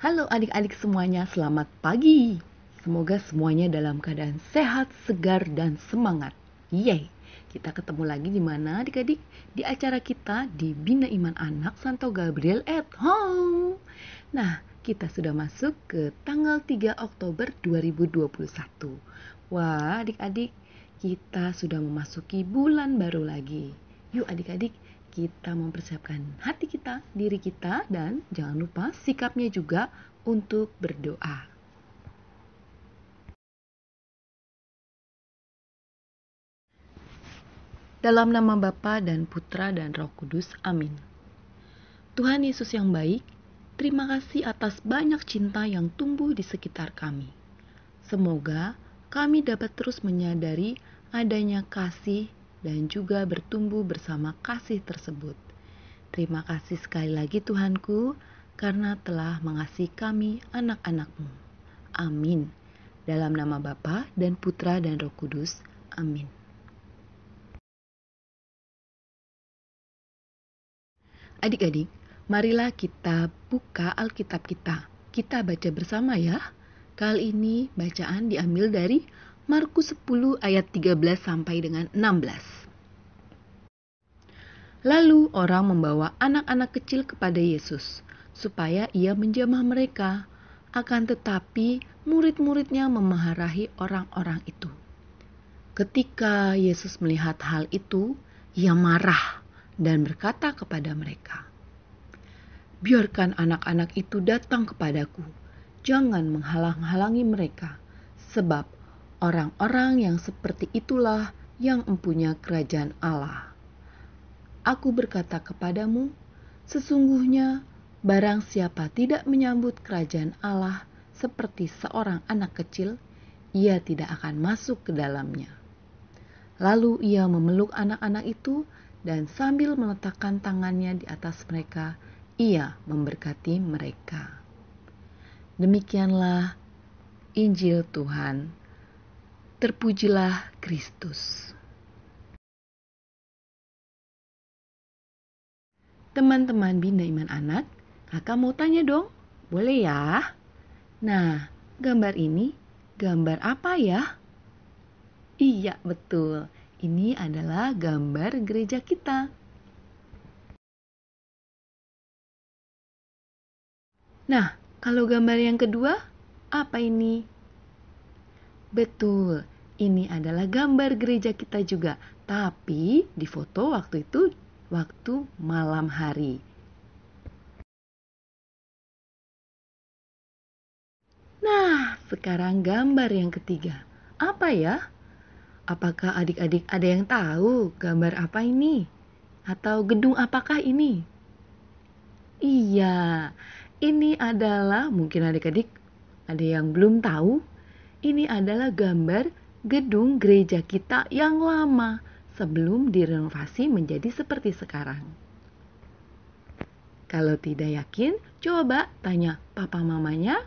Halo adik-adik semuanya, selamat pagi. Semoga semuanya dalam keadaan sehat, segar, dan semangat. Yeay, kita ketemu lagi di mana adik-adik? Di acara kita di Bina Iman Anak Santo Gabriel at Home. Nah, kita sudah masuk ke tanggal 3 Oktober 2021. Wah, adik-adik, kita sudah memasuki bulan baru lagi. Yuk adik-adik, kita mempersiapkan hati kita, diri kita, dan jangan lupa sikapnya juga untuk berdoa. Dalam nama Bapa dan Putra dan Roh Kudus, amin. Tuhan Yesus yang baik, terima kasih atas banyak cinta yang tumbuh di sekitar kami. Semoga kami dapat terus menyadari adanya kasih dan juga bertumbuh bersama kasih tersebut. Terima kasih sekali lagi Tuhanku, karena telah mengasihi kami anak-anak-Mu. Amin. Dalam nama Bapa dan Putra dan Roh Kudus. Amin. Adik-adik, marilah kita buka Alkitab kita. Kita baca bersama ya. Kali ini bacaan diambil dari Markus 10 ayat 13 sampai dengan 16. Lalu orang membawa anak-anak kecil kepada Yesus, supaya ia menjamah mereka. Akan tetapi murid-muridnya memarahi orang-orang itu. Ketika Yesus melihat hal itu, ia marah dan berkata kepada mereka, "Biarkan anak-anak itu datang kepadaku. Jangan menghalang-halangi mereka, sebab orang-orang yang seperti itulah yang mempunyai kerajaan Allah. Aku berkata kepadamu, sesungguhnya barang siapa tidak menyambut kerajaan Allah seperti seorang anak kecil, ia tidak akan masuk ke dalamnya." Lalu ia memeluk anak-anak itu dan sambil meletakkan tangannya di atas mereka, ia memberkati mereka. Demikianlah Injil Tuhan. Terpujilah Kristus. Teman-teman Bina Iman Anak, kakak mau tanya dong, boleh ya? Nah, gambar ini gambar apa ya? Iya, betul. Ini adalah gambar gereja kita. Nah, kalau gambar yang kedua, apa ini? Betul, ini adalah gambar gereja kita juga. Tapi difoto waktu itu, waktu malam hari. Nah, sekarang gambar yang ketiga. Apa ya? Apakah adik-adik ada yang tahu gambar apa ini? Atau gedung apakah ini? Iya, ini adalah mungkin adik-adik ada yang belum tahu. Ini adalah gambar gedung gereja kita yang lama sebelum direnovasi menjadi seperti sekarang. Kalau tidak yakin, coba tanya papa mamanya.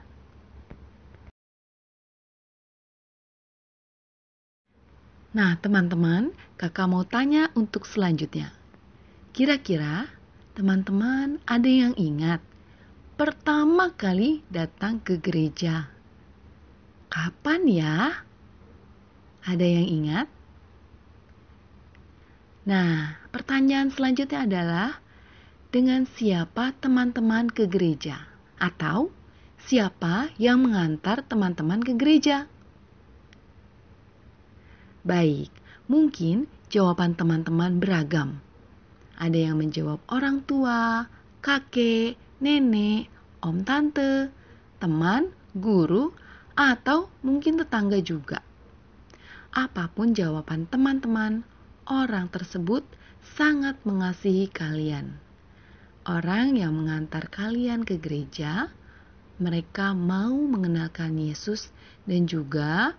Nah, teman-teman, kakak mau tanya untuk selanjutnya. Kira-kira teman-teman ada yang ingat pertama kali datang ke gereja? Kapan ya? Ada yang ingat? Nah, pertanyaan selanjutnya adalah, dengan siapa teman-teman ke gereja? Atau siapa yang mengantar teman-teman ke gereja? Baik, mungkin jawaban teman-teman beragam. Ada yang menjawab orang tua, kakek, nenek, om tante, teman, guru, atau mungkin tetangga juga. Apapun jawaban teman-teman, orang tersebut sangat mengasihi kalian. Orang yang mengantar kalian ke gereja, mereka mau mengenalkan Yesus dan juga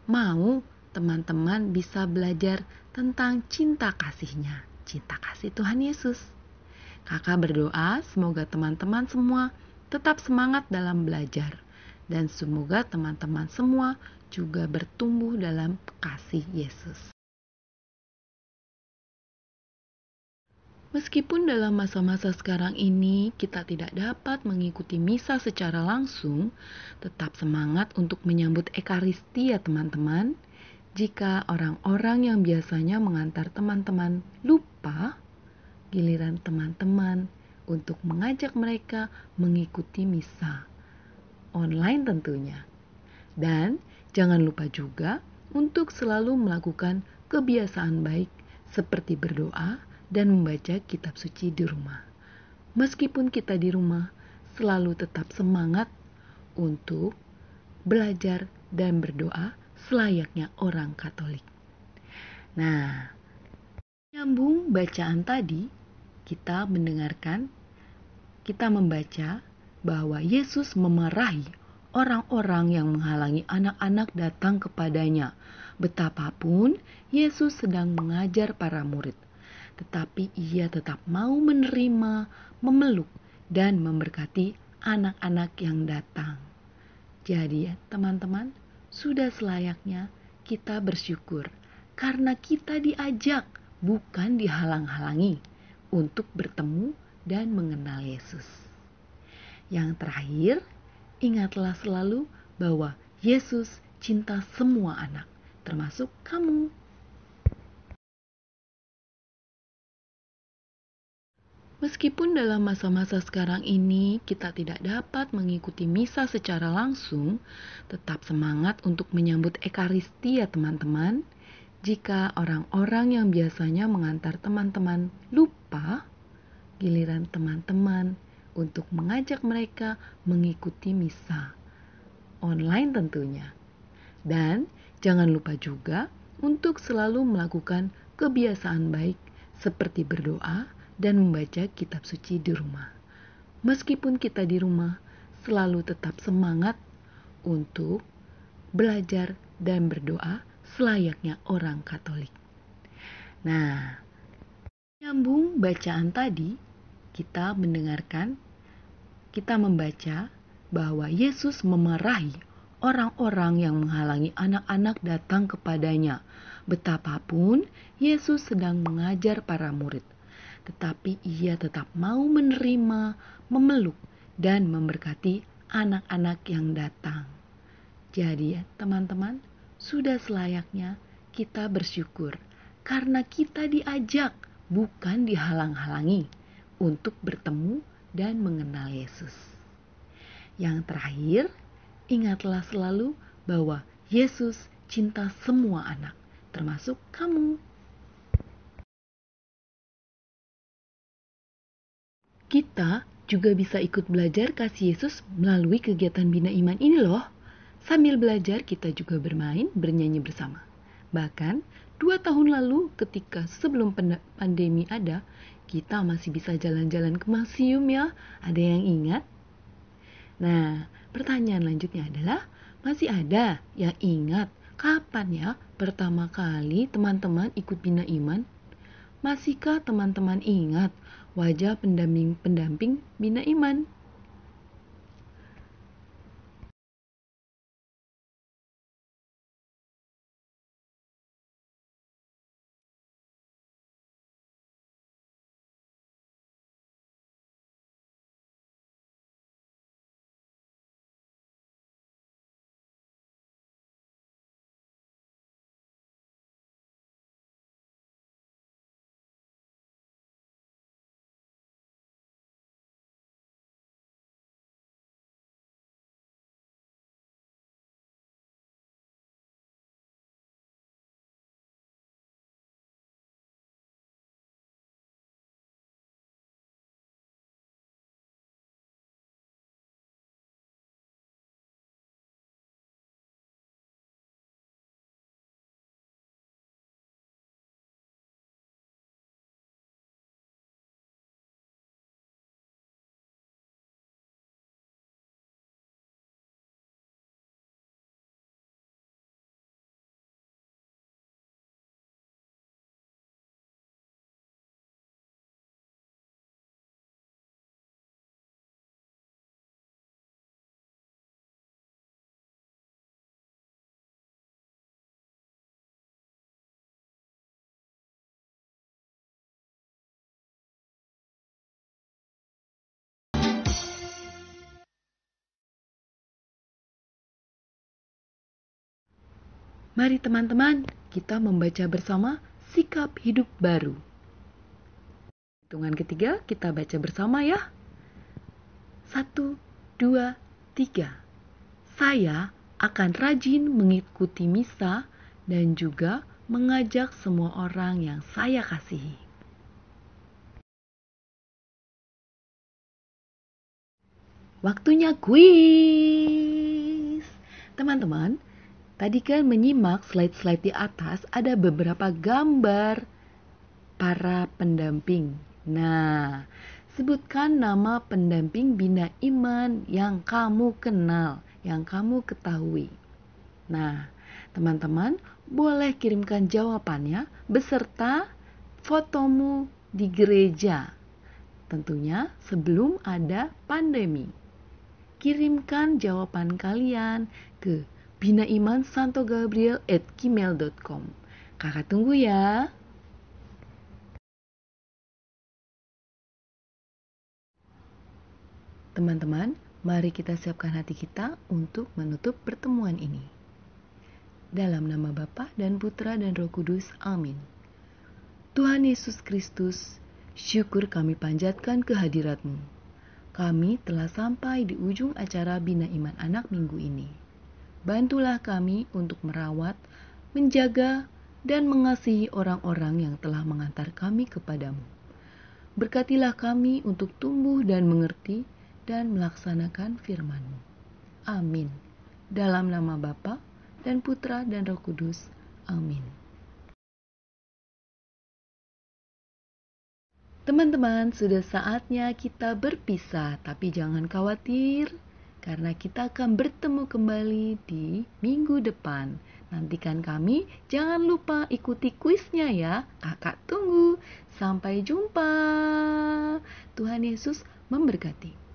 mau teman-teman bisa belajar tentang cinta kasihnya, cinta kasih Tuhan Yesus. Kakak berdoa semoga teman-teman semua tetap semangat dalam belajar dan semoga teman-teman semua juga bertumbuh dalam kasih Yesus. Meskipun dalam masa-masa sekarang ini kita tidak dapat mengikuti misa secara langsung, tetap semangat untuk menyambut Ekaristi ya teman-teman. Jika orang-orang yang biasanya mengantar teman-teman lupa, giliran teman-teman untuk mengajak mereka mengikuti misa. Online tentunya. Dan jangan lupa juga untuk selalu melakukan kebiasaan baik seperti berdoa dan membaca kitab suci di rumah. Meskipun kita di rumah, selalu tetap semangat untuk belajar dan berdoa selayaknya orang Katolik. Nah, nyambung bacaan tadi, kita membaca bahwa Yesus memarahi orang-orang yang menghalangi anak-anak datang kepadanya. Betapapun Yesus sedang mengajar para murid, tetapi ia tetap mau menerima, memeluk, dan memberkati anak-anak yang datang. Jadi ya teman-teman, sudah selayaknya kita bersyukur karena kita diajak, bukan dihalang-halangi untuk bertemu dan mengenal Yesus. Yang terakhir, ingatlah selalu bahwa Yesus cinta semua anak, termasuk kamu. Meskipun dalam masa-masa sekarang ini kita tidak dapat mengikuti misa secara langsung, tetap semangat untuk menyambut Ekaristi ya teman-teman. Jika orang-orang yang biasanya mengantar teman-teman lupa, giliran teman-teman untuk mengajak mereka mengikuti misa. Online tentunya. Dan jangan lupa juga untuk selalu melakukan kebiasaan baik seperti berdoa dan membaca kitab suci di rumah. Meskipun kita di rumah, selalu tetap semangat untuk belajar dan berdoa selayaknya orang Katolik. Nah, nyambung bacaan tadi, kita membaca bahwa Yesus memarahi orang-orang yang menghalangi anak-anak datang kepadanya. Betapapun Yesus sedang mengajar para murid, tetapi ia tetap mau menerima, memeluk, dan memberkati anak-anak yang datang. Jadi ya teman-teman, sudah selayaknya kita bersyukur karena kita diajak, bukan dihalang-halangi untuk bertemu dan mengenal Yesus. Yang terakhir, ingatlah selalu bahwa Yesus cinta semua anak, termasuk kamu. Kita juga bisa ikut belajar kasih Yesus melalui kegiatan Bina Iman ini loh. Sambil belajar kita juga bermain, bernyanyi bersama. Bahkan 2 tahun lalu ketika sebelum pandemi ada, kita masih bisa jalan-jalan ke museum ya. Ada yang ingat? Nah, pertanyaan lanjutnya adalah, masih ada yang ingat kapan ya pertama kali teman-teman ikut Bina Iman? Masihkah teman-teman ingat wajah pendamping Bina Iman? Mari teman-teman, kita membaca bersama sikap hidup baru. Hitungan ketiga, kita baca bersama ya. 1, 2, 3. Saya akan rajin mengikuti misa dan juga mengajak semua orang yang saya kasihi. Waktunya kuis. Teman-teman, tadi kan menyimak slide-slide di atas ada beberapa gambar para pendamping. Nah, sebutkan nama pendamping Bina Iman yang kamu kenal, yang kamu ketahui. Nah, teman-teman boleh kirimkan jawabannya beserta fotomu di gereja. Tentunya sebelum ada pandemi. Kirimkan jawaban kalian ke binaimansantogabriel@gmail.com. Kakak tunggu ya. Teman-teman, mari kita siapkan hati kita untuk menutup pertemuan ini. Dalam nama Bapa dan Putra dan Roh Kudus, amin. Tuhan Yesus Kristus, syukur kami panjatkan kehadirat-Mu. Kami telah sampai di ujung acara Bina Iman Anak minggu ini. Bantulah kami untuk merawat, menjaga, dan mengasihi orang-orang yang telah mengantar kami kepadamu. Berkatilah kami untuk tumbuh dan mengerti dan melaksanakan firman-Mu. Amin. Dalam nama Bapa dan Putra dan Roh Kudus. Amin. Teman-teman, sudah saatnya kita berpisah, tapi jangan khawatir karena kita akan bertemu kembali di minggu depan. Nantikan kami, jangan lupa ikuti kuisnya ya. Kakak tunggu. Sampai jumpa. Tuhan Yesus memberkati.